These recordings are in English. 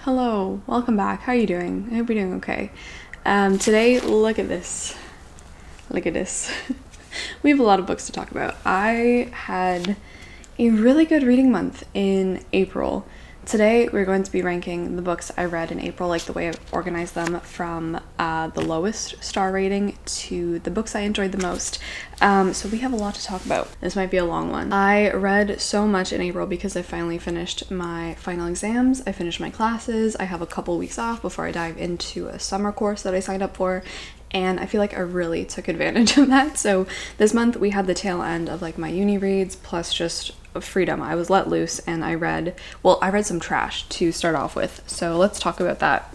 Hello, welcome back. How are you doing? I hope you're doing okay. Today, look at this. Look at this. We have a lot of books to talk about. I had a really good reading month in April. Today, we're going to be ranking the books I read in April, like the way I've organized them from the lowest star rating to the books I enjoyed the most. So we have a lot to talk about. This might be a long one. I read so much in April because I finally finished my final exams. I finished my classes. I have a couple weeks off before I dive into a summer course that I signed up for. And I feel like I really took advantage of that. So this month we had the tail end of like my uni reads plus just freedom. I was let loose and I read some trash to start off with. So let's talk about that.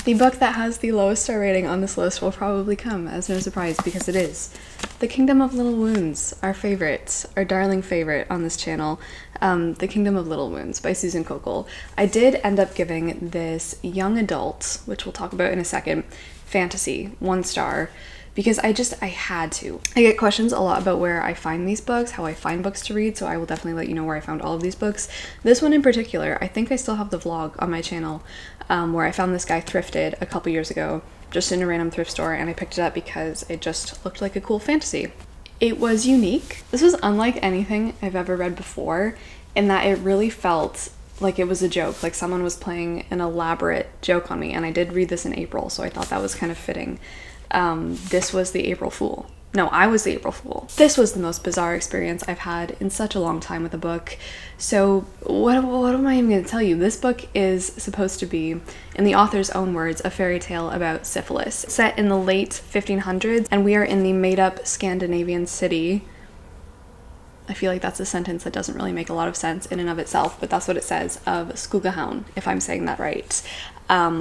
The book that has the lowest star rating on this list will probably come as no surprise because it is The Kingdom of Little Wounds, our favorite, our darling favorite on this channel. The Kingdom of Little Wounds by Susan Kokol. I did end up giving this young adult, which we'll talk about in a second, fantasy 1 star because I had to. I get questions a lot about where I find these books, how I find books to read, so I will definitely let you know where I found all of these books. This one in particular, I think I still have the vlog on my channel where I found this guy thrifted a couple years ago just in a random thrift store, and I picked it up because it just looked like a cool fantasy. It was unique. This was unlike anything I've ever read before in that it really felt like it was a joke, like someone was playing an elaborate joke on me, and I did read this in April, so I thought that was kind of fitting. This was the April Fool. No, I was the April Fool. This was the most bizarre experience I've had in such a long time with a book. So what am I even going to tell you? This book is supposed to be, in the author's own words, a fairy tale about syphilis, set in the late 1500s, and we are in the made-up Scandinavian city. I feel like that's a sentence that doesn't really make a lot of sense in and of itself, but that's what it says, of Skugahavn, if I'm saying that right.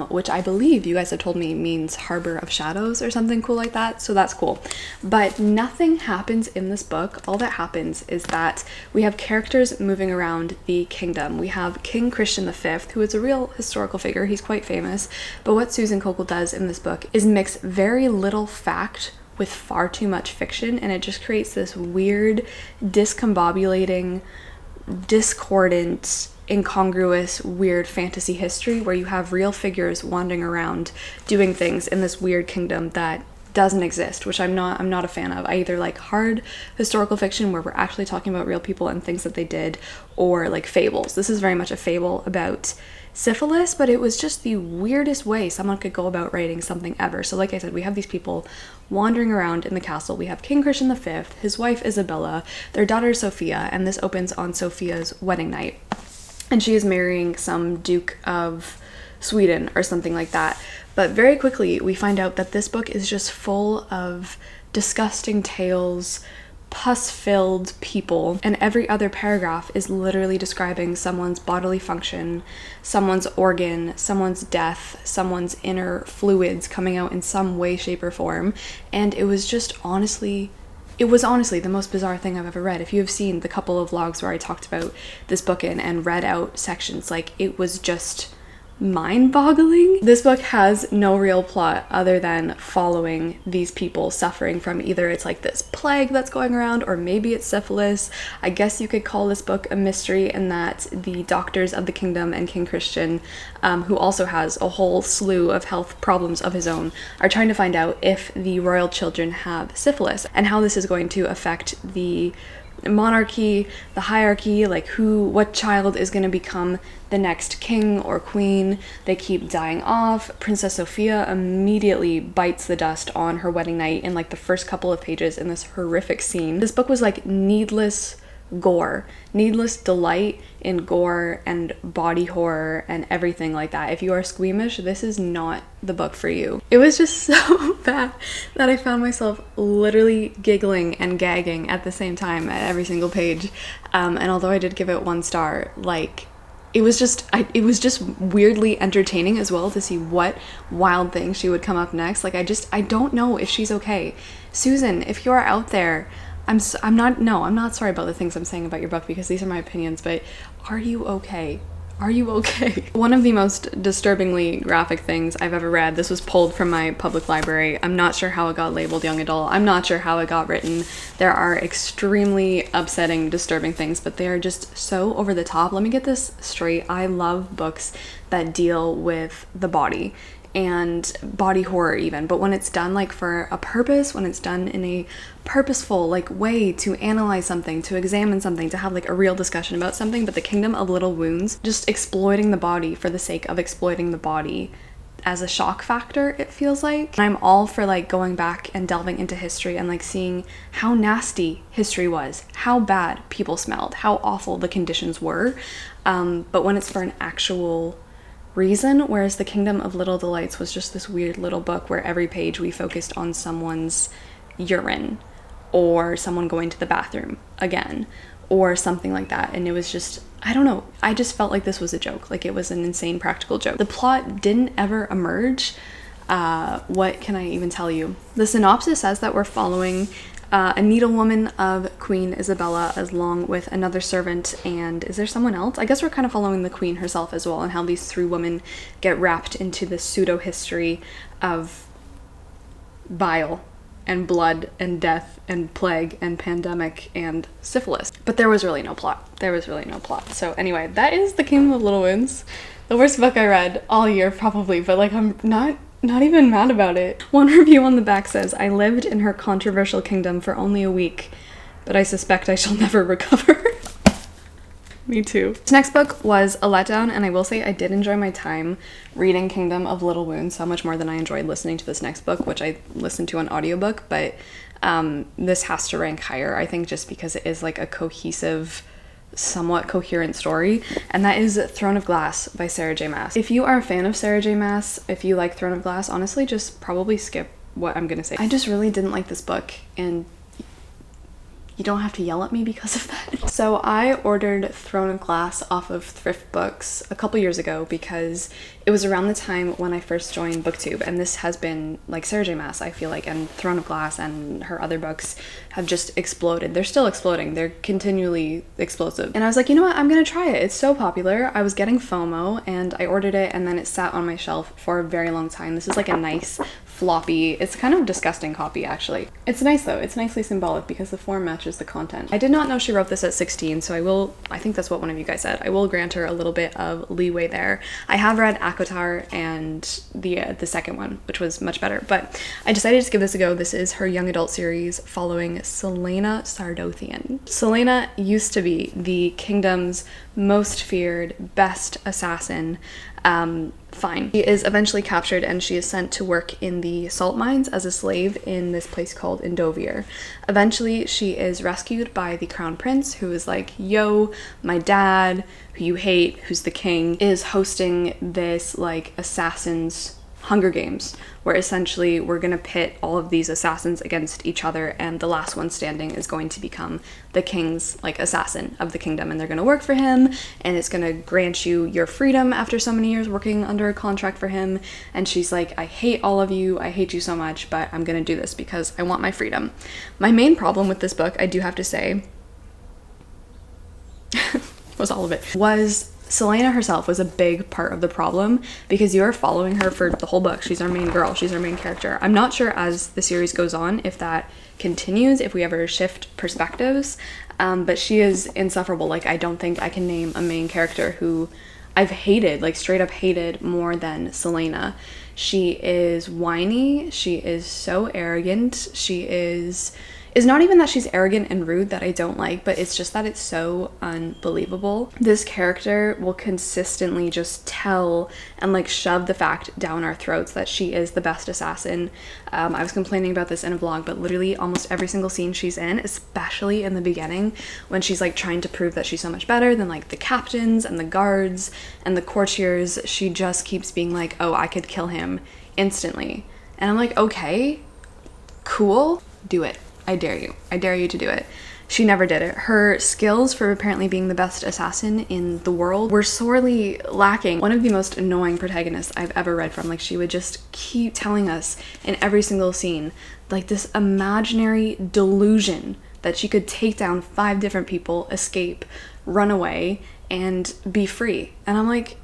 Which I believe you guys have told me means Harbor of Shadows or something cool like that, so that's cool. But nothing happens in this book. All that happens is that we have characters moving around the kingdom. We have King Christian V, who is a real historical figure. He's quite famous, but what Susan Kokol does in this book is mix very little fact with far too much fiction, and it just creates this weird, discombobulating, discordant, incongruous, weird fantasy history where you have real figures wandering around doing things in this weird kingdom that doesn't exist, which I'm not a fan of. I either like hard historical fiction where we're actually talking about real people and things that they did, or like fables. This is very much a fable about syphilis, but it was just the weirdest way someone could go about writing something ever. So like I said, we have these people wandering around in the castle. We have King Christian V, his wife Isabella, their daughter Sophia, and this opens on Sophia's wedding night. And she is marrying some Duke of Sweden or something like that. But very quickly we find out that this book is just full of disgusting tales, pus-filled people, and every other paragraph is literally describing someone's bodily function, someone's organ, someone's death, someone's inner fluids coming out in some way, shape, or form. And it was honestly the most bizarre thing I've ever read. If you have seen the couple of vlogs where I talked about this book in and read out sections, like, it was just mind-boggling. This book has no real plot other than following these people suffering from either it's like this plague that's going around, or maybe it's syphilis. I guess you could call this book a mystery in that the doctors of the kingdom and King Christian, who also has a whole slew of health problems of his own, are trying to find out if the royal children have syphilis and how this is going to affect the monarchy, the hierarchy, like what child is going to become the next king or queen. They keep dying off. Princess Sophia immediately bites the dust on her wedding night in like the first couple of pages in this horrific scene. This book was like needless gore, needless delight in gore and body horror and everything like that. If you are squeamish, this is not the book for you. It was just so bad that I found myself literally giggling and gagging at the same time at every single page. And although I did give it 1 star, like, it was just weirdly entertaining as well to see what wild thing she would come up next. Like, I don't know if she's okay. Susan, if you are out there, I'm not sorry about the things I'm saying about your book because these are my opinions, but are you okay? Are you okay? One of the most disturbingly graphic things I've ever read, this was pulled from my public library. I'm not sure how it got labeled young adult. I'm not sure how it got written. There are extremely upsetting, disturbing things, but they are just so over the top. Let me get this straight. I love books that deal with the body and body horror even, but when it's done like for a purpose, when it's done in a purposeful like way to analyze something, to examine something, to have like a real discussion about something. But The Kingdom of Little Wounds, just exploiting the body for the sake of exploiting the body as a shock factor, it feels like. And I'm all for like going back and delving into history and like seeing how nasty history was, how bad people smelled, how awful the conditions were, but when it's for an actual reason, whereas The Kingdom of Little Delights was just this weird little book where every page we focused on someone's urine or someone going to the bathroom again or something like that, and it was just, I don't know, I just felt like this was a joke, like it was an insane practical joke. The plot didn't ever emerge. What can I even tell you? The synopsis says that we're following a needlewoman of Queen Isabella along with another servant, and is there someone else? I guess we're kind of following the queen herself as well, and how these three women get wrapped into this pseudo history of bile and blood and death and plague and pandemic and syphilis. But there was really no plot. There was really no plot. So anyway, that is The Kingdom of Little Wounds. The worst book I read all year probably, but like I'm not even mad about it. One review on the back says, I lived in her controversial kingdom for only a week, but I suspect I shall never recover. Me too. This next book was a letdown, and I will say I did enjoy my time reading Kingdom of Little Wounds so much more than I enjoyed listening to this next book, which I listened to on audiobook, but this has to rank higher, I think, just because it is like a cohesive, somewhat coherent story, and that is Throne of Glass by Sarah J Maas. If you are a fan of Sarah J Maas, if you like Throne of Glass, honestly just probably skip what I'm gonna say. I just really didn't like this book, and you don't have to yell at me because of that. So I ordered Throne of Glass off of Thrift Books a couple years ago because it was around the time when I first joined BookTube, and this has been like Sarah J Maas, I feel like, and Throne of Glass and her other books have just exploded. They're still exploding. They're continually explosive. And I was like, you know what? I'm gonna try it. It's so popular. I was getting FOMO and I ordered it, and then it sat on my shelf for a very long time. This is like a nice floppy, it's kind of disgusting copy actually. It's nice though, it's nicely symbolic because the form matches the content. I did not know she wrote this at 16, so I think that's what one of you guys said. I will grant her a little bit of leeway there. I have read ACOTAR and the second one, which was much better, but I decided to give this a go. This is her young adult series following Selena Sardothian. Selena used to be the kingdom's most feared, best assassin. Fine. She is eventually captured and she is sent to work in the salt mines as a slave in this place called Indovier. Eventually she is rescued by the crown prince, who is like, yo, my dad, who you hate, who's the king, is hosting this like assassins Hunger Games, where essentially we're gonna pit all of these assassins against each other, and the last one standing is going to become the king's like assassin of the kingdom, and they're gonna work for him, and it's gonna grant you your freedom after so many years working under a contract for him. And she's like, I hate all of you, I hate you so much, but I'm gonna do this because I want my freedom. My main problem with this book, I do have to say, was all of it, was Selena herself was a big part of the problem, because you are following her for the whole book. She's our main girl, she's our main character. I'm not sure as the series goes on if that continues, if we ever shift perspectives, but she is insufferable. Like, I don't think I can name a main character who I've hated, like straight up hated, more than Selena. She is whiny, she is so arrogant, she is not even that she's arrogant and rude that I don't like, but it's just that it's so unbelievable. This character will consistently just tell and like shove the fact down our throats that she is the best assassin. I was complaining about this in a vlog, but literally almost every single scene she's in, especially in the beginning when she's like trying to prove that she's so much better than like the captains and the guards and the courtiers, she just keeps being like, oh, I could kill him instantly. And I'm like, okay, cool, do it. I dare you. I dare you to do it. She never did it. Her skills for apparently being the best assassin in the world were sorely lacking. One of the most annoying protagonists I've ever read from. Like, she would just keep telling us in every single scene, like, this imaginary delusion that she could take down 5 different people, escape, run away, and be free. And I'm like,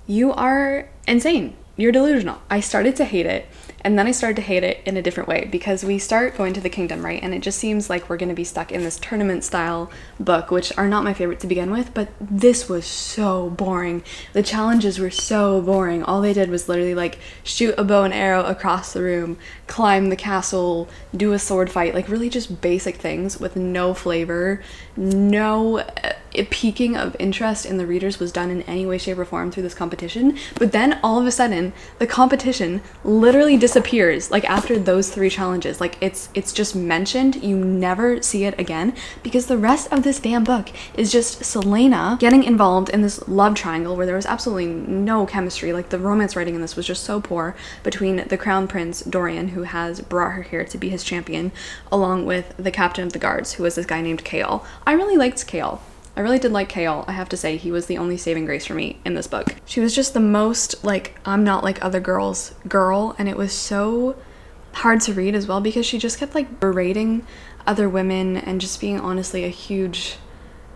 you are insane. You're delusional. I started to hate it, and then I started to hate it in a different way, because we start going to the kingdom, right? And it just seems like we're going to be stuck in this tournament style book, which are not my favorite to begin with, but this was so boring. The challenges were so boring. All they did was literally like shoot a bow and arrow across the room, climb the castle, do a sword fight, like really just basic things with no flavor. No piquing of interest in the readers was done in any way, shape, or form through this competition. But then all of a sudden, the competition literally disappears, like after those 3 challenges. Like it's just mentioned, you never see it again, because the rest of this damn book is just Selena getting involved in this love triangle where there was absolutely no chemistry. Like the romance writing in this was just so poor between the crown prince Dorian, who has brought her here to be his champion, along with the captain of the guards, who was this guy named Kale. I really liked Kale. I really did like Kale. I have to say, he was the only saving grace for me in this book. She was just the most, like, I'm not like other girls girl, and it was so hard to read as well, because she just kept, like, berating other women and just being honestly a huge...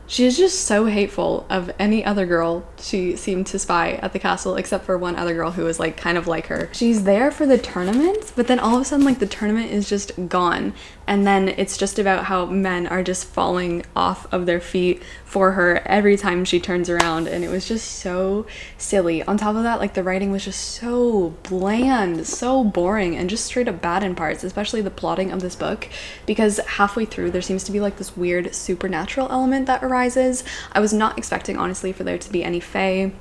She is just so hateful of any other girl she seemed to spy at the castle, except for one other girl who was like kind of like her. She's there for the tournament, but then all of a sudden like the tournament is just gone, and then it's just about how men are just falling off of their feet for her every time she turns around, and it was just so silly. On top of that, like the writing was just so bland, so boring, and just straight up bad in parts, especially the plotting of this book, because halfway through there seems to be like this weird supernatural element that arises. I was not expecting, honestly, for there to be any fae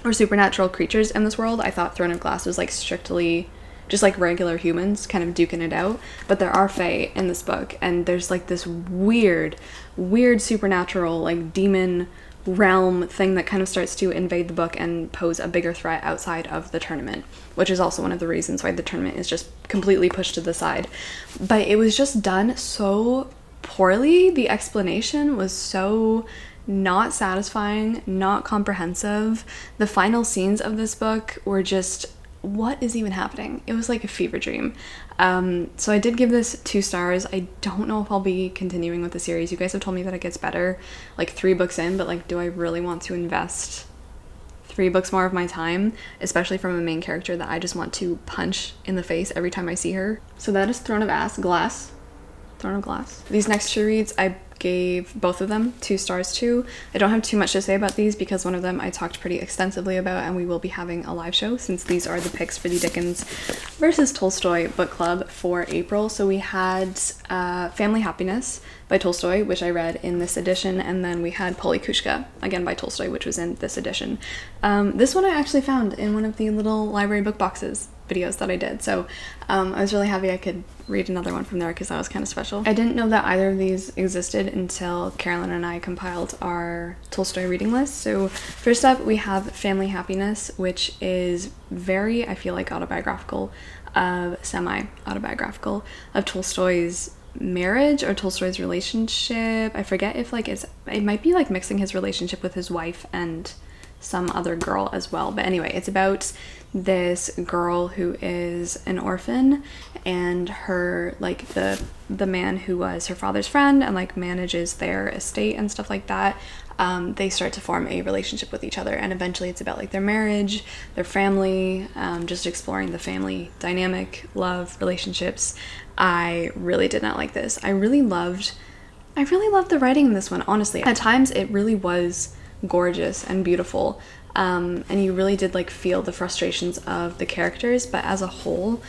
or supernatural creatures in this world. I thought Throne of Glass was like strictly just like regular humans kind of duking it out, but there are fae in this book, and there's like this weird supernatural like demon realm thing that kind of starts to invade the book and pose a bigger threat outside of the tournament, which is also one of the reasons why the tournament is just completely pushed to the side. But it was just done so poorly. The explanation was so not satisfying, not comprehensive. The final scenes of this book were just, what is even happening? It was like a fever dream. So I did give this 2 stars. I don't know if I'll be continuing with the series. You guys have told me that it gets better like 3 books in, but like, do I really want to invest 3 books more of my time, especially from a main character that I just want to punch in the face every time I see her? So that is Throne of Glass. These next 2 reads, I gave both of them 2 stars too. I don't have too much to say about these because one of them I talked pretty extensively about, and we will be having a live show since these are the picks for the Dickens versus Tolstoy book club for April. So we had Family Happiness by Tolstoy, which I read in this edition, and then we had Paulie, Kuchka, again by Tolstoy, which was in this edition. This one I actually found in one of the little library book boxes videos that I did, so I was really happy I could read another one from there because that was kind of special. I didn't know that either of these existed until Carolyn and I compiled our Tolstoy reading list. So first up we have Family Happiness, which is very, I feel like, autobiographical, semi-autobiographical of Tolstoy's marriage or Tolstoy's relationship. I forget if like it might be like mixing his relationship with his wife and some other girl as well, but anyway, it's about this girl who is an orphan, and her, like, the man who was her father's friend and like manages their estate and stuff like that, they start to form a relationship with each other, and eventually it's about like their marriage, their family, just exploring the family dynamic, love, relationships. I really did not like this. I really loved the writing in this one, honestly. At times it really was gorgeous and beautiful, and you really did like feel the frustrations of the characters, but as a whole,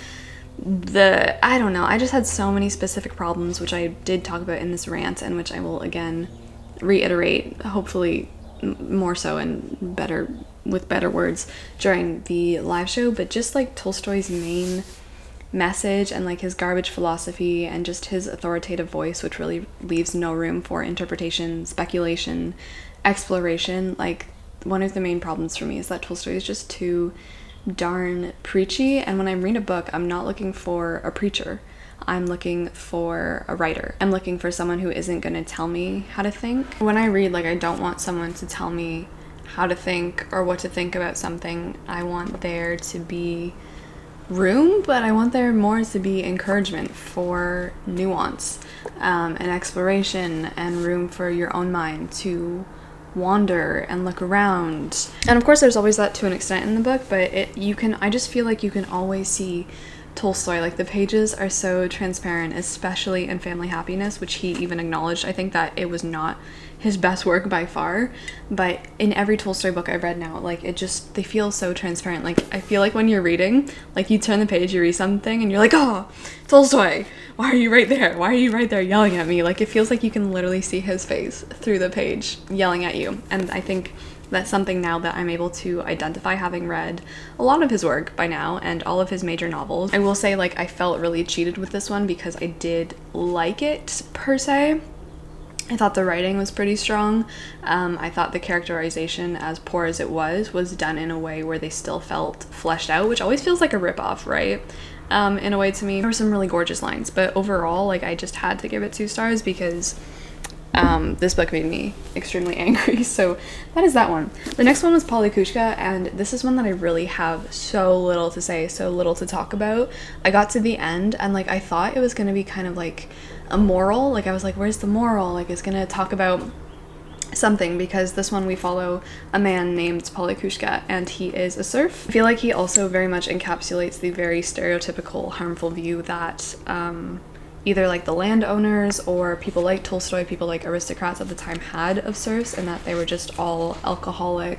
I don't know, I just had so many specific problems, which I did talk about in this rant, and which I will again reiterate, hopefully more so and with better words during the live show. But just like Tolstoy's main message and like his garbage philosophy and just his authoritative voice, which really leaves no room for interpretation, speculation, exploration. Like, one of the main problems for me is that Tolstoy is just too darn preachy, and when I read a book, I'm not looking for a preacher. I'm looking for a writer. I'm looking for someone who isn't going to tell me how to think. When I read, like, I don't want someone to tell me how to think or what to think about something. I want there to be room, but I want there more to be encouragement for nuance, and exploration, and room for your own mind to wander and look around. And of course there's always that to an extent in the book, but I just feel like you can always see Tolstoy. Like, the pages are so transparent, especially in Family Happiness, which he even acknowledged. I think that it was not his best work by far, but in every Tolstoy book I've read now, like, they feel so transparent. Like, I feel like when you're reading, like, you turn the page, you read something, and you're like, oh, Tolstoy, why are you right there? Why are you right there yelling at me? Like, it feels like you can literally see his face through the page yelling at you. And I think that's something now that I'm able to identify, having read a lot of his work by now and all of his major novels. I will say, like, I felt really cheated with this one because I did like it per se. I thought the writing was pretty strong. I thought the characterization, as poor as it was done in a way where they still felt fleshed out, which always feels like a ripoff, right? In a way to me. There were some really gorgeous lines, but overall, like, I just had to give it 2 stars because this book made me extremely angry. So that is that one. The next one was Paulie, Kuchka, and this is one that I really have so little to say, so little to talk about. I got to the end and, like, I thought it was gonna be kind of like a moral. Like, I was like, where's the moral? Like, it's gonna talk about something, because this one we follow a man named Paulie Kuchka, and he is a serf. I feel like he also very much encapsulates the very stereotypical harmful view that either like the landowners or people like Tolstoy, people like aristocrats at the time had of serfs, and that they were just all alcoholic,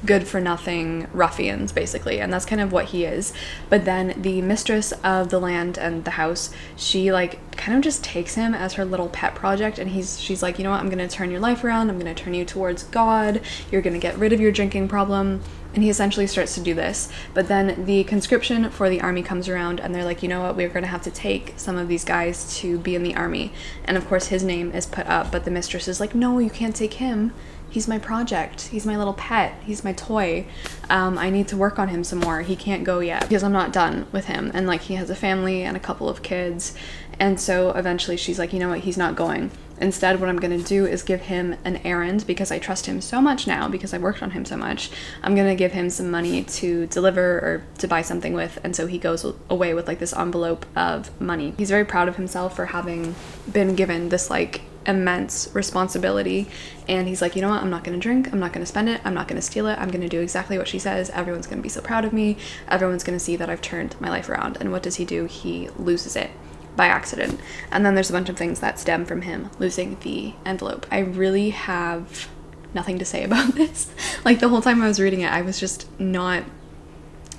good-for-nothing ruffians, basically, and that's kind of what he is. But then the mistress of the land and the house, she, like, kind of just takes him as her little pet project, and she's like, you know what, I'm gonna turn your life around, I'm gonna turn you towards God, you're gonna get rid of your drinking problem. And he essentially starts to do this. But then the conscription for the army comes around, and they're like, you know what, we're gonna have to take some of these guys to be in the army. And of course his name is put up, but the mistress is like, no, you can't take him. He's my project. He's my little pet. He's my toy. I need to work on him some more. He can't go yet because I'm not done with him. And, like, he has a family and a couple of kids. And so eventually she's like, you know what, he's not going. Instead, what I'm gonna do is give him an errand, because I trust him so much now, because I worked on him so much. I'm gonna give him some money to deliver or to buy something with, and so he goes away with, like, this envelope of money. He's very proud of himself for having been given this, like, immense responsibility, and he's like, you know what, I'm not gonna drink, I'm not gonna spend it, I'm not gonna steal it, I'm gonna do exactly what she says, everyone's gonna be so proud of me, everyone's gonna see that I've turned my life around. And what does he do? He loses it by accident. And then there's a bunch of things that stem from him losing the envelope. I really have nothing to say about this. Like, the whole time I was reading it, I was just not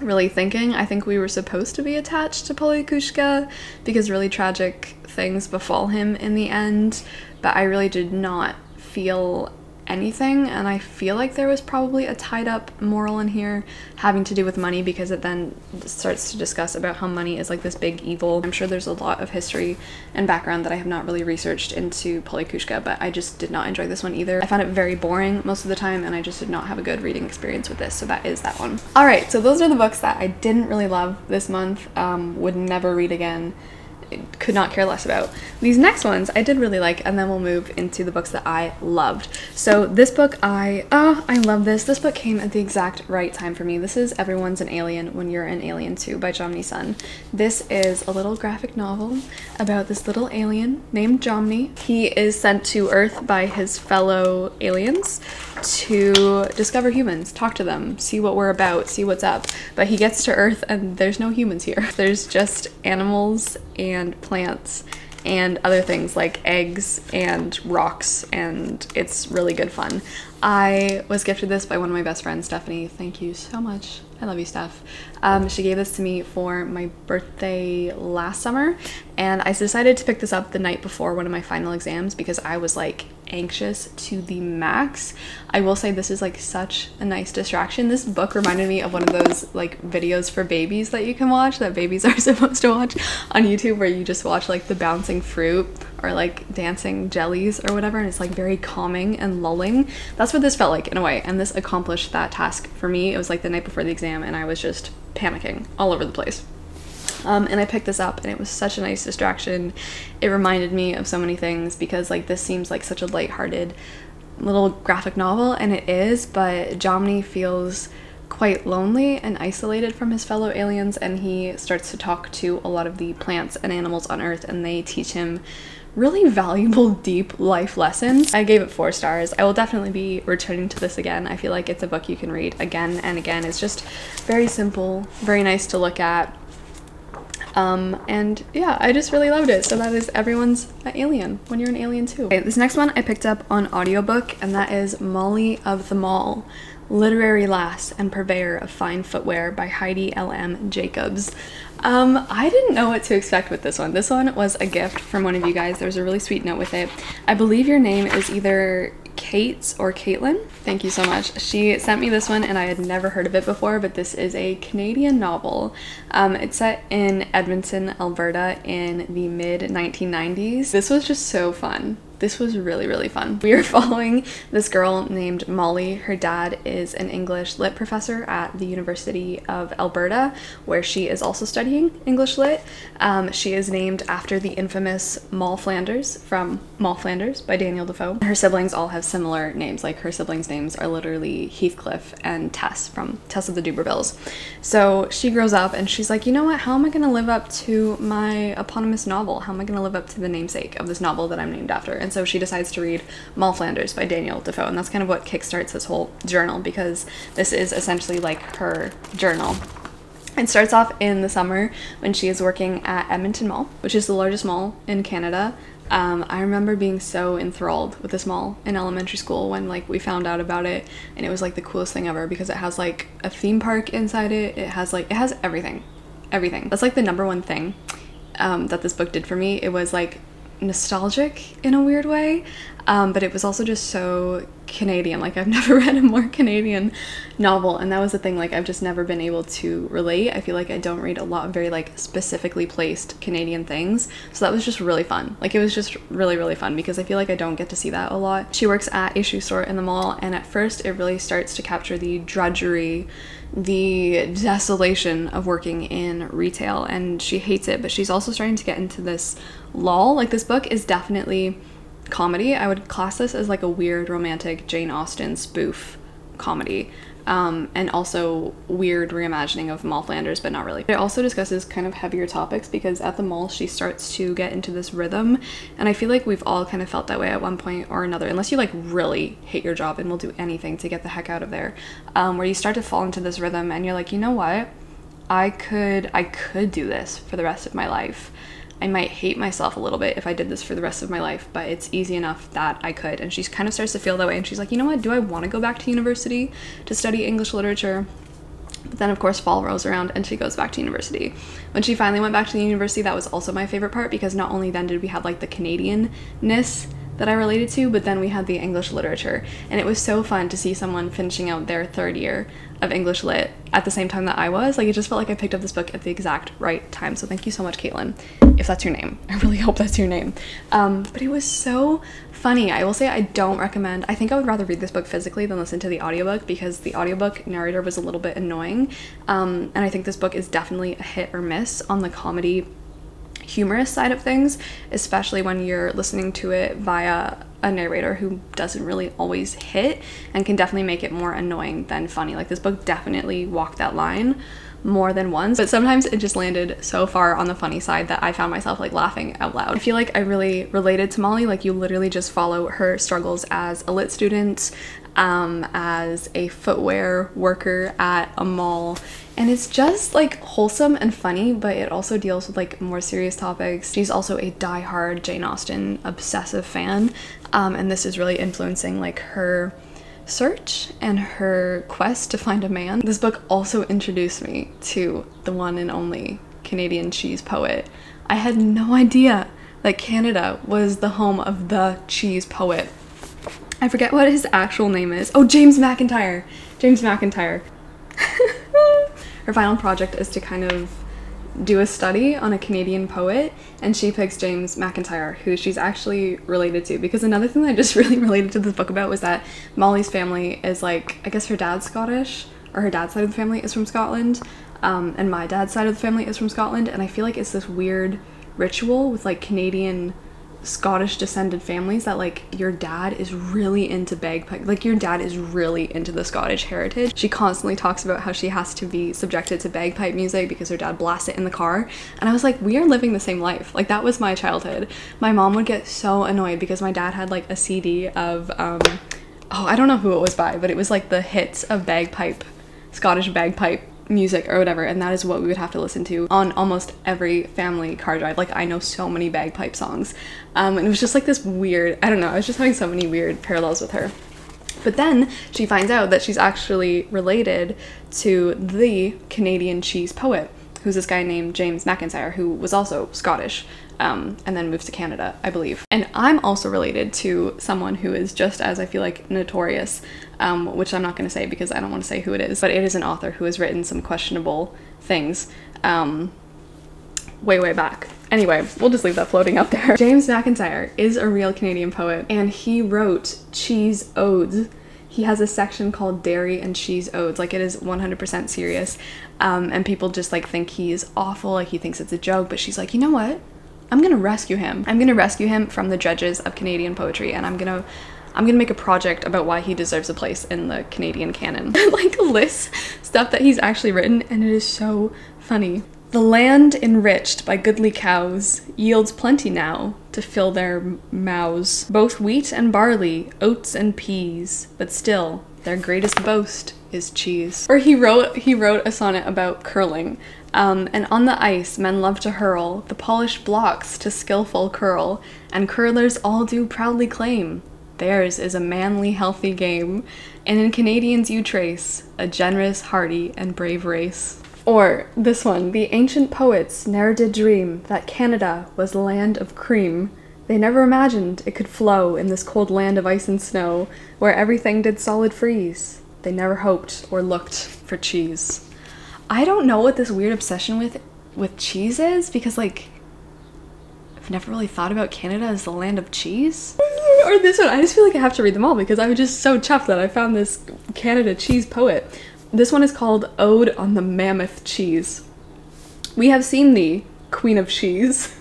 really thinking. I think we were supposed to be attached to Paulie Kuchka because really tragic things befall him in the end, but I really did not feel anything, and I feel like there was probably a tied up moral in here having to do with money, because it then starts to discuss about how money is like this big evil. I'm sure there's a lot of history and background that I have not really researched into Paulie Kuchka, but I just did not enjoy this one either. I found it very boring most of the time, and I just did not have a good reading experience with this, so that is that one. Alright, so those are the books that I didn't really love this month, would never read again, could not care less about. These next ones I did really like, and then we'll move into the books that I loved. So this book, I love this. This book came at the exact right time for me. This is Everyone's an Alien When You're an Alien Too by Jomny Sun. This is a little graphic novel about this little alien named Jomny. He is sent to Earth by his fellow aliens to discover humans, talk to them, see what we're about, see what's up. But he gets to Earth and there's no humans here. There's just animals and plants and other things like eggs and rocks, and it's really good fun. I was gifted this by one of my best friends, Stephanie. Thank you so much. I love you, Steph. She gave this to me for my birthday last summer, and I decided to pick this up the night before one of my final exams because I was like anxious to the max. I will say this is like such a nice distraction. This book reminded me of one of those like videos for babies that you can watch, that babies are supposed to watch on YouTube, where you just watch like the bouncing fruit or like dancing jellies or whatever, and it's like very calming and lulling. That's what this felt like in a way, and this accomplished that task for me. It was like the night before the exam and I was just panicking all over the place. And I picked this up and it was such a nice distraction. It reminded me of so many things because like this seems like such a lighthearted little graphic novel, and it is, but Jomny feels quite lonely and isolated from his fellow aliens, and he starts to talk to a lot of the plants and animals on Earth, and they teach him really valuable, deep life lessons. I gave it 4 stars. I will definitely be returning to this again. I feel like it's a book you can read again and again. It's just very simple, very nice to look at. And yeah, I just really loved it. So that is Everyone's an Alien when you're an alien too. Okay, this next one I picked up on audiobook, and that is Molly of the Mall, Literary Lass and Purveyor of Fine Footwear by Heidi L.M. Jacobs. I didn't know what to expect with this one. This one was a gift from one of you guys. There was a really sweet note with it. I believe your name is either Kate or Caitlin. Thank you so much. She sent me this one and I had never heard of it before, but this is a Canadian novel. It's set in Edmonton, Alberta in the mid 1990s. This was just so fun. This was really, really fun. We are following this girl named Molly. Her dad is an English lit professor at the University of Alberta, where she is also studying English lit. She is named after the infamous Moll Flanders from Moll Flanders by Daniel Defoe. Her siblings all have similar names, like her siblings' names are literally Heathcliff and Tess from Tess of the Dubervilles. So she grows up and she's like, you know what, how am I gonna live up to my eponymous novel? How am I gonna live up to the namesake of this novel that I'm named after? And so she decides to read Moll Flanders by Daniel Defoe, and that's kind of what kickstarts this whole journal, because this is essentially like her journal. It starts off in the summer when she is working at Edmonton Mall, which is the largest mall in Canada. I remember being so enthralled with this mall in elementary school when like we found out about it, and it was like the coolest thing ever because it has like a theme park inside it. It has everything. That's like the #1 thing that this book did for me. It was like nostalgic in a weird way, but it was also just so Canadian. Like I've never read a more Canadian novel, and that was the thing, like I've just never been able to relate. I feel like I don't read a lot of very like specifically placed Canadian things, so that was just really fun. Like it was just really, really fun because I feel like I don't get to see that a lot. She works at a shoe store in the mall, and at first it really starts to capture the drudgery, the desolation of working in retail, and she hates it, but she's also starting to get into this lull. Like this book is definitely comedy. I would class this as like a weird romantic Jane Austen spoof comedy, and also weird reimagining of Moll Flanders, but not really. It also discusses kind of heavier topics because at the mall she starts to get into this rhythm, and I feel like we've all kind of felt that way at one point or another, unless you like really hate your job and will do anything to get the heck out of there, where you start to fall into this rhythm and you're like, you know what, I could do this for the rest of my life. I might hate myself a little bit if I did this for the rest of my life, but it's easy enough that I could. And she kind of starts to feel that way, and she's like, you know what, do I want to go back to university to study English literature? But then of course fall rolls around and she goes back to university. When she finally went back to the university, that was also my favorite part, because not only then did we have like the Canadian-ness that I related to, but then we had the English literature, and it was so fun to see someone finishing out their 3rd year of English lit at the same time that I was. Like it just felt like I picked up this book at the exact right time. So thank you so much, Caitlin, if that's your name. I really hope that's your name. But it was so funny. I will say I don't recommend, I think I would rather read this book physically than listen to the audiobook, because the audiobook narrator was a little bit annoying, and I think this book is definitely a hit or miss on the comedy humorous side of things, especially when you're listening to it via a narrator who doesn't really always hit and can definitely make it more annoying than funny. Like this book definitely walked that line more than once, but sometimes it just landed so far on the funny side that I found myself like laughing out loud. I feel like I really related to Molly. Like you literally just follow her struggles as a lit student, as a footwear worker at a mall, and it's just like wholesome and funny, but it also deals with like more serious topics. She's also a die-hard Jane Austen obsessive fan, and this is really influencing like her search and her quest to find a man. This book also introduced me to the one and only Canadian cheese poet. I had no idea that Canada was the home of the cheese poet. I forget what his actual name is. Oh, James McIntyre. James McIntyre. Her final project is to kind of do a study on a Canadian poet, and she picks James McIntyre, who she's actually related to. Because another thing that I just really related to this book about was that Molly's family is like, I guess her dad's Scottish, or her dad's side of the family is from Scotland, and my dad's side of the family is from Scotland, and I feel like it's this weird ritual with like Canadian Scottish descended families that like your dad is really into bagpipe, like your dad is really into the Scottish heritage. She constantly talks about how she has to be subjected to bagpipe music because her dad blasts it in the car, and I was like, we are living the same life. Like that was my childhood. My mom would get so annoyed because my dad had like a CD of oh, I don't know who it was by, but it was like the hits of bagpipe, Scottish bagpipe music or whatever, and that is what we would have to listen to on almost every family car drive. Like I know so many bagpipe songs, and it was just like this weird, I don't know, I was just having so many weird parallels with her. But then she finds out that she's actually related to the Canadian cheese poet, who's this guy named James McIntyre, who was also Scottish, and then moved to Canada, I believe. And I'm also related to someone who is just as, I feel like, notorious, which I'm not going to say because I don't want to say who it is, but it is an author who has written some questionable things way back. Anyway, we'll just leave that floating out there. James McIntyre is a real Canadian poet, and he wrote cheese odes. He has a section called Dairy and Cheese Odes. Like, it is 100% serious, and people just like think he is awful, like he thinks it's a joke, but she's like, you know what? I'm gonna rescue him. I'm gonna rescue him from the judges of Canadian poetry, and I'm gonna make a project about why he deserves a place in the Canadian canon. Like, lists stuff that he's actually written, and it is so funny. The land enriched by goodly cows yields plenty now to fill their mouths, both wheat and barley, oats and peas, but still their greatest boast is cheese. Or he wrote a sonnet about curling. And on the ice men love to hurl the polished blocks to skillful curl, and curlers all do proudly claim theirs is a manly, healthy game, and in Canadians you trace a generous, hardy, and brave race. Or this one, the ancient poets ne'er did dream that Canada was a land of cream. They never imagined it could flow in this cold land of ice and snow, where everything did solid freeze. They never hoped or looked for cheese. I don't know what this weird obsession with cheese is, because like, I've never really thought about Canada as the land of cheese. Or this one, I just feel like I have to read them all because I was just so chuffed that I found this Canada cheese poet. This one is called Ode on the Mammoth Cheese. We have seen thee, Queen of Cheese,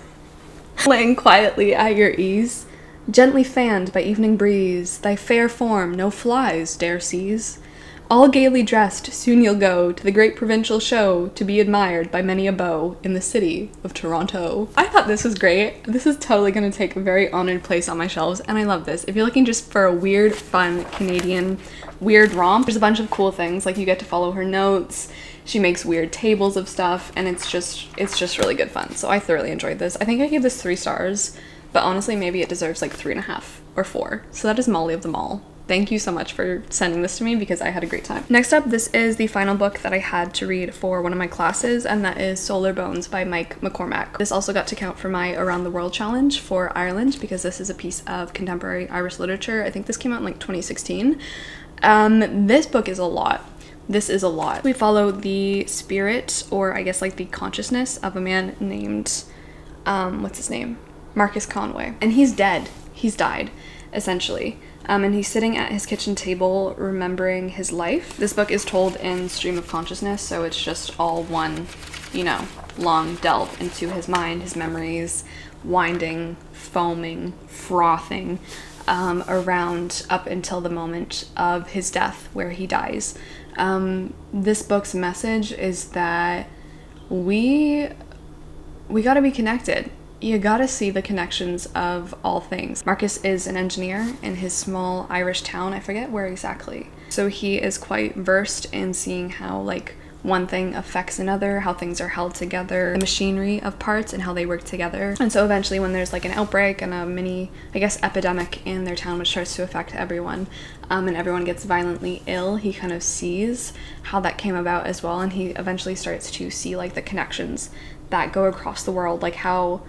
laying quietly at your ease, gently fanned by evening breeze, thy fair form no flies dare seize. All gaily dressed, soon you'll go to the great provincial show to be admired by many a beau in the city of Toronto. I thought this was great. This is totally gonna take a very honored place on my shelves, and I love this. If you're looking just for a weird, fun, Canadian weird romp, there's a bunch of cool things. Like, you get to follow her notes, she makes weird tables of stuff, and it's just really good fun. So I thoroughly enjoyed this. I think I gave this 3 stars, but honestly maybe it deserves like 3.5 or 4. So that is Molly of the Mall. Thank you so much for sending this to me because I had a great time. Next up, this is the final book that I had to read for one of my classes, and that is Solar Bones by Mike McCormack. This also got to count for my Around the World challenge for Ireland because this is a piece of contemporary Irish literature. I think this came out in like 2016. This book is a lot. This is a lot. We follow the spirit, or I guess like the consciousness, of a man named, what's his name? Marcus Conway. And he's dead. He's died, essentially. And he's sitting at his kitchen table remembering his life. This book is told in stream of consciousness, so it's just all one, you know, long delve into his mind, his memories, winding, foaming, frothing, around up until the moment of his death, where he dies. This book's message is that we gotta be connected. You gotta see the connections of all things. Marcus is an engineer in his small Irish town, I forget where exactly. So he is quite versed in seeing how like one thing affects another, how things are held together, the machinery of parts and how they work together. And so eventually when there's like an outbreak and a mini, I guess, epidemic in their town which starts to affect everyone, and everyone gets violently ill, he kind of sees how that came about as well, and he eventually starts to see like the connections that go across the world, like how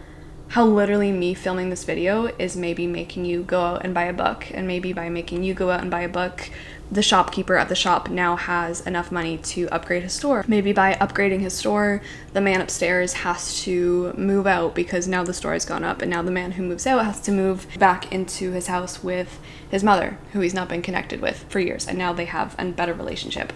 literally me filming this video is maybe making you go out and buy a book, and maybe by making you go out and buy a book, the shopkeeper at the shop now has enough money to upgrade his store. Maybe by upgrading his store, the man upstairs has to move out because now the store has gone up, and now the man who moves out has to move back into his house with his mother, who he's not been connected with for years, and now they have a better relationship.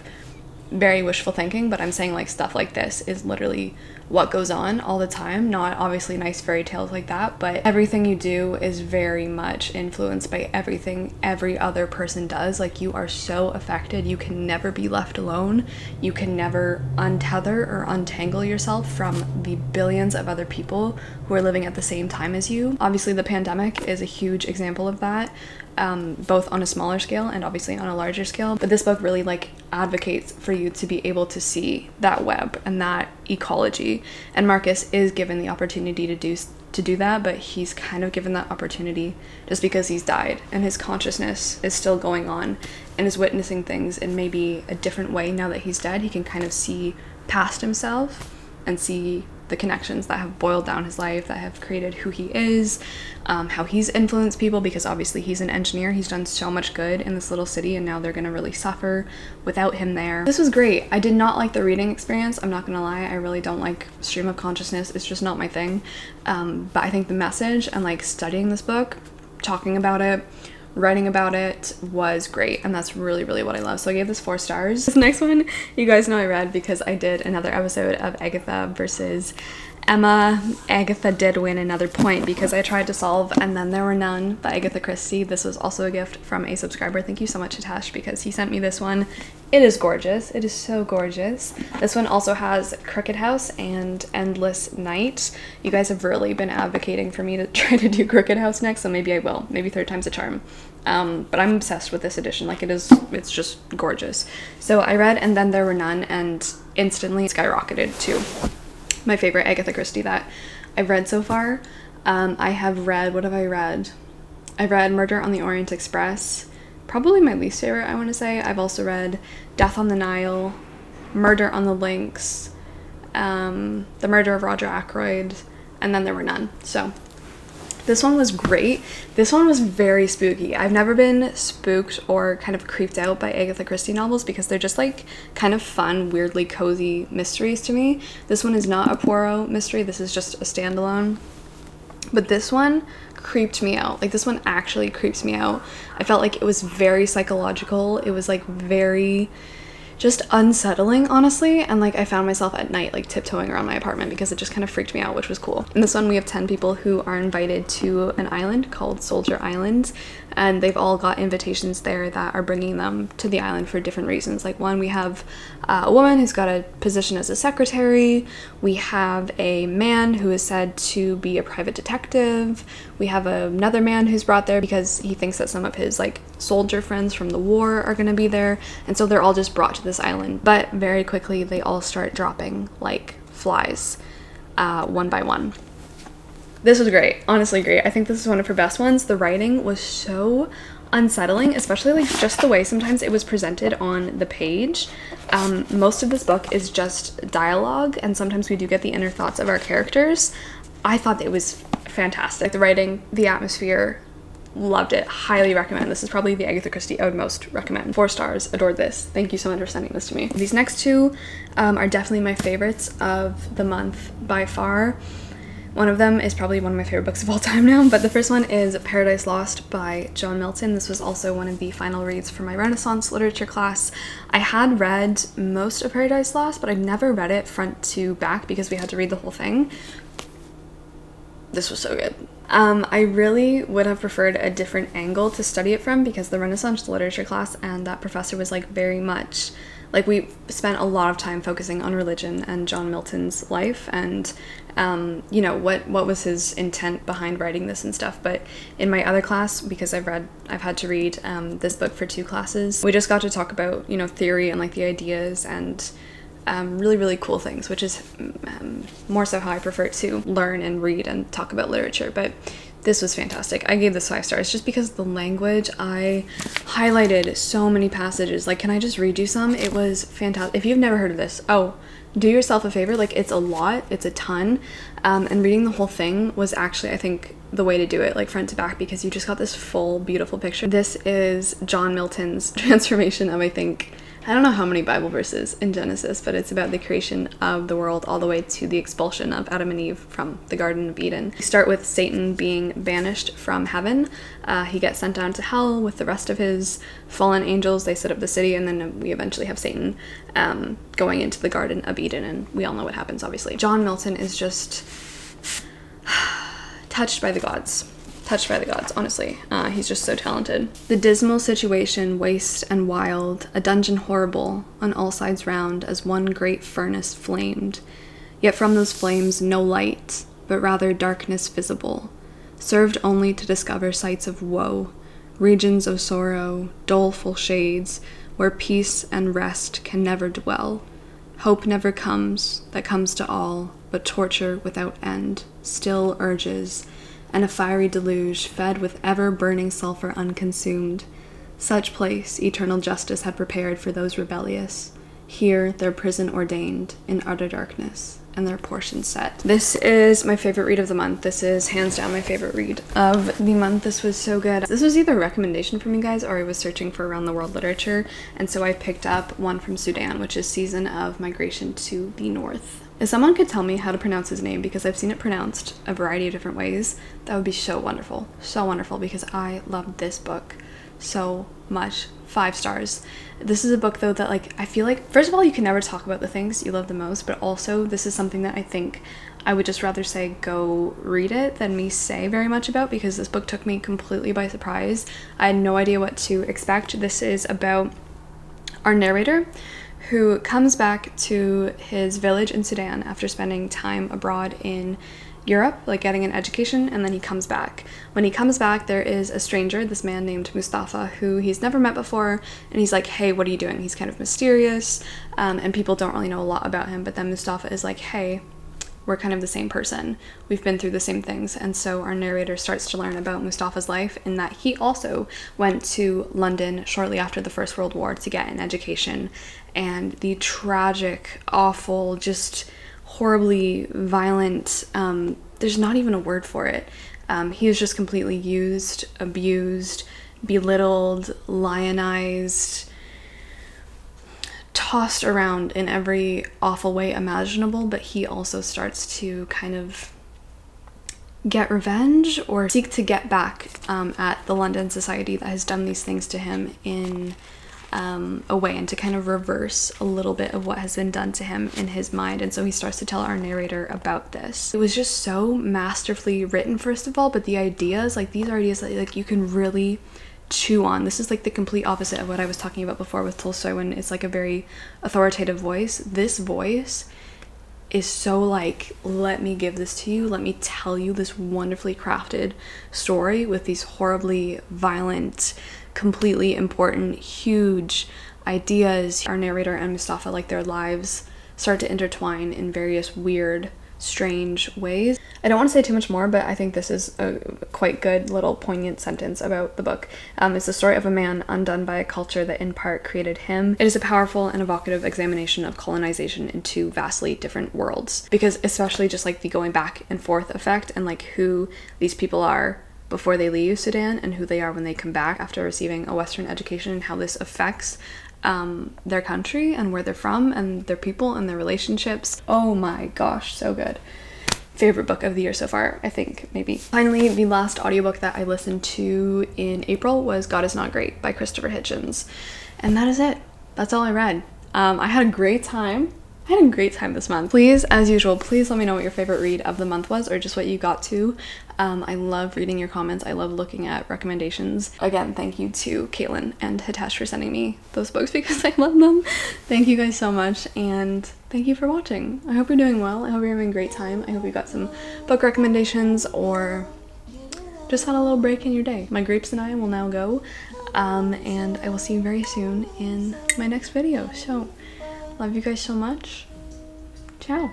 very wishful thinking, but I'm saying like stuff like this is literally what goes on all the time. Not obviously nice fairy tales like that, but everything you do is very much influenced by everything every other person does. Like, you are so affected. You can never be left alone. You can never untether or untangle yourself from the billions of other people who are living at the same time as you. Obviously the pandemic is a huge example of that, both on a smaller scale and obviously on a larger scale, but this book really like advocates for you to be able to see that web and that ecology, and Marcus is given the opportunity to do that, but he's kind of given that opportunity just because he's died and his consciousness is still going on and is witnessing things in maybe a different way. Now that he's dead, he can kind of see past himself and see the connections that have boiled down his life, that have created who he is, how he's influenced people, because obviously he's an engineer. He's done so much good in this little city, and now they're gonna really suffer without him there. This was great. I did not like the reading experience, I'm not gonna lie. I really don't like stream of consciousness. It's just not my thing. But I think the message and like studying this book, talking about it, writing about it was great, and that's really what I love. So I gave this 4 stars. This next one, you guys know I read because I did another episode of Agatha versus Emma. Agatha did win another point because I tried to solve And Then There Were None by Agatha Christie. This was also a gift from a subscriber. Thank you so much, Hitesh, because he sent me this one. It is gorgeous. It is so gorgeous. This one also has Crooked House and Endless Night. You guys have really been advocating for me to try to do Crooked House next, so maybe I will. Maybe 3rd time's a charm. But I'm obsessed with this edition. Like, it's just gorgeous. So I read And Then There Were None and instantly skyrocketed to my favorite Agatha Christie that I've read so far. I have read, what have I read? I've read Murder on the Orient Express, probably my least favorite, I want to say. I've also read Death on the Nile, Murder on the Links, The Murder of Roger Ackroyd, And Then There Were None. So this one was great. This one was very spooky. I've never been spooked or kind of creeped out by Agatha Christie novels because they're just like kind of fun, weirdly cozy mysteries to me. This one is not a Poirot mystery. This is just a standalone. But this one creeped me out. Like, this one actually creeps me out. I felt like it was very psychological. It was like very just unsettling, honestly, and like I found myself at night like tiptoeing around my apartment because it just kind of freaked me out, which was cool. In this one we have 10 people who are invited to an island called Soldier Island, and they've all got invitations there that are bringing them to the island for different reasons. Like, one, we have a woman who's got a position as a secretary. We have a man who is said to be a private detective. We have another man who's brought there because he thinks that some of his like soldier friends from the war are gonna be there, and so they're all just brought to this island. But very quickly they all start dropping like flies, one by one. This was great, honestly great. I think this is one of her best ones. The writing was so unsettling, especially like just the way sometimes it was presented on the page. Most of this book is just dialogue, and sometimes we do get the inner thoughts of our characters. I thought it was fantastic. The writing, the atmosphere, loved it. Highly recommend. This is probably the Agatha Christie I would most recommend. 4 stars. Adored this. Thank you so much for sending this to me. These next two are definitely my favorites of the month by far. One of them is probably one of my favorite books of all time now, but the first one is Paradise Lost by John Milton. This was also one of the final reads for my Renaissance literature class. I had read most of Paradise Lost, but I've never read it front to back because we had to read the whole thing. This was so good. I really would have preferred a different angle to study it from because the Renaissance literature class and that professor was like very much like, we spent a lot of time focusing on religion and John Milton's life and you know, what was his intent behind writing this and stuff. But in my other class, because I've had to read this book for 2 classes, we just got to talk about, you know, theory and like the ideas and really cool things, which is more so how I prefer to learn and read and talk about literature. But this was fantastic. I gave this 5 stars just because the language, I highlighted so many passages. Like, can I just read you some? It was fantastic. If you've never heard of this, oh, do yourself a favor. Like, it's a lot, it's a ton, and reading the whole thing was actually, I think, the way to do it, like front to back, because you just got this full beautiful picture. This is John Milton's transformation of, I think, I don't know how many Bible verses in Genesis, but it's about the creation of the world all the way to the expulsion of Adam and Eve from the Garden of Eden. We start with Satan being banished from heaven. He gets sent down to hell with the rest of his fallen angels. They set up the city, and then we eventually have Satan going into the Garden of Eden, and we all know what happens, obviously. John Milton is just touched by the gods. Touched by the gods, honestly. He's just so talented. The dismal situation, waste and wild, a dungeon horrible, on all sides round, as one great furnace flamed. Yet from those flames no light, but rather darkness visible, served only to discover sights of woe, regions of sorrow, doleful shades, where peace and rest can never dwell. Hope never comes, that comes to all, but torture without end still urges, and a fiery deluge fed with ever-burning sulphur unconsumed. Such place eternal justice had prepared for those rebellious. Here their prison ordained, in utter darkness, and their portion set. This is my favorite read of the month. This is hands down my favorite read of the month. This was so good. This was either a recommendation from you guys or I was searching for around the world literature, and so I picked up one from Sudan, which is Season of Migration to the North. If someone could tell me how to pronounce his name, because I've seen it pronounced a variety of different ways, that would be so wonderful. So wonderful, because I love this book so much. 5 stars. This is a book though that, like, I feel like, first of all, you can never talk about the things you love the most, but also this is something that I think I would just rather say go read it than me say very much about, because this book took me completely by surprise. I had no idea what to expect. This is about our narrator who comes back to his village in Sudan after spending time abroad in Europe, like getting an education, and then he comes back. When he comes back, there is a stranger, this man named Mustafa, who he's never met before, and he's like, hey, what are you doing? He's kind of mysterious, and people don't really know a lot about him, but then Mustafa is like, hey, we're kind of the same person. We've been through the same things. And so our narrator starts to learn about Mustafa's life, in that he also went to London shortly after the First World War to get an education, and the tragic, awful, just horribly violent, there's not even a word for it. He was just completely used, abused, belittled, lionized, tossed around in every awful way imaginable, but he also starts to kind of get revenge or seek to get back at the London society that has done these things to him in a way, and to kind of reverse a little bit of what has been done to him in his mind. And so he starts to tell our narrator about this. It was just so masterfully written, first of all, but the ideas, like, these are ideas that, like, you can really chew on. This is like the complete opposite of what I was talking about before with Tolstoy, when it's like a very authoritative voice. This voice is so like, let me give this to you, let me tell you this wonderfully crafted story with these horribly violent, completely important, huge ideas. Our narrator and Mustafa, like, their lives start to intertwine in various weird, strange ways. I don't want to say too much more, but I think this is a quite good little poignant sentence about the book. It's the story of a man undone by a culture that in part created him. It is a powerful and evocative examination of colonization in 2 vastly different worlds, because especially just like the going back and forth effect, and like who these people are before they leave Sudan and who they are when they come back after receiving a Western education, and how this affects their country and where they're from and their people and their relationships. Oh my gosh, so good. Favorite book of the year so far, I think, maybe. Finally, the last audiobook that I listened to in April was God Is Not Great by Christopher Hitchens. And that is it. That's all I read. I had a great time. I had a great time this month. Please, as usual, please let me know what your favorite read of the month was, or just what you got to. I love reading your comments. I love looking at recommendations. Again, thank you to Caitlin and Hitesh for sending me those books, because I love them. Thank you guys so much, and thank you for watching. I hope you're doing well. I hope you're having a great time. I hope you got some book recommendations, or just had a little break in your day. My grapes and I will now go, and I will see you very soon in my next video. So, love you guys so much. Ciao.